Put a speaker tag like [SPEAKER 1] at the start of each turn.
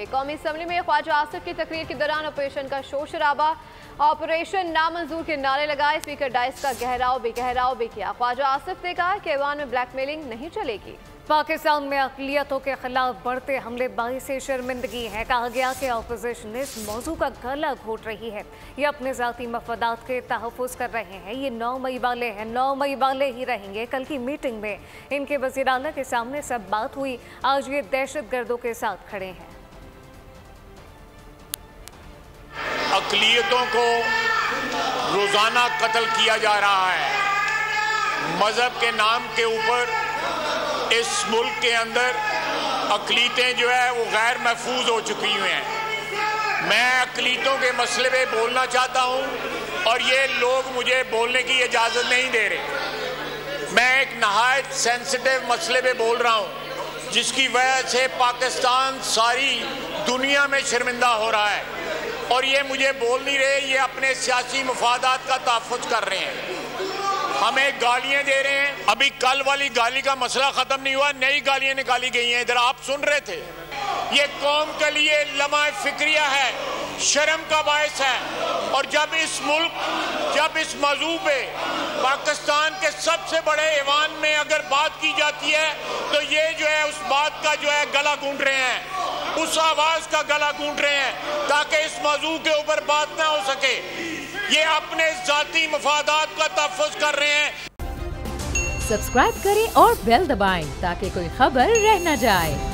[SPEAKER 1] कौमी असम्बली में ख्वाजा आसिफ की तकरीर के दौरान ऑपरेशन का शोर शराबा, ऑपरेशन नामंजूर के नारे लगाए। स्पीकर डाइस का गहराव भी किया। ख्वाजा आसिफ ने कहा कि ऐवान में ब्लैकमेलिंग नहीं चलेगी।
[SPEAKER 2] पाकिस्तान में अक़लियतों के खिलाफ बढ़ते हमले बाइस शर्मिंदगी है। कहा गया कि अपोजिशन इस मौजू का गला घोट रही है। ये अपने ज़ाती मफादात के तहफ़्फ़ुज़ कर रहे हैं। ये 9 मई वाले हैं, 9 मई वाले ही रहेंगे। कल की मीटिंग में इनके वज़ीर आला के सामने सब बात हुई। आज ये दहशत गर्दों के साथ खड़े हैं।
[SPEAKER 3] अक़लियतों को रोज़ाना कत्ल किया जा रहा है। मज़हब के नाम के ऊपर इस मुल्क के अंदर अक़लियतें जो है वो गैर महफूज हो चुकी हुई हैं। मैं अक़लियतों के मसले पे बोलना चाहता हूँ और ये लोग मुझे बोलने की इजाज़त नहीं दे रहे। मैं एक नहायत सेंसिटिव मसले पे बोल रहा हूँ जिसकी वजह से पाकिस्तान सारी दुनिया में शर्मिंदा हो रहा है और ये मुझे बोल नहीं रहे। ये अपने सियासी मफादात का तहफ़्फ़ुज़ कर रहे हैं, हमें गालियां दे रहे हैं। अभी कल वाली गाली का मसला खत्म नहीं हुआ, नई गालियां निकाली गई हैं। इधर आप सुन रहे थे। ये कौम के लिए लम्हा फिक्रिया है, शर्म का बायस है। और जब इस मौजू पे पाकिस्तान के सबसे बड़े ऐवान में अगर बात की जाती है तो ये जो है उस बात का जो है गला गूंथ रहे हैं, उस आवाज का गला गूंथ रहे हैं ताकि इस मौजू के ऊपर बात ना हो सके। ये अपने जाती मफादात का तहफ़्फ़ुज़ कर रहे हैं।
[SPEAKER 4] सब्सक्राइब करें और बेल दबाएं ताकि कोई खबर रह न जाए।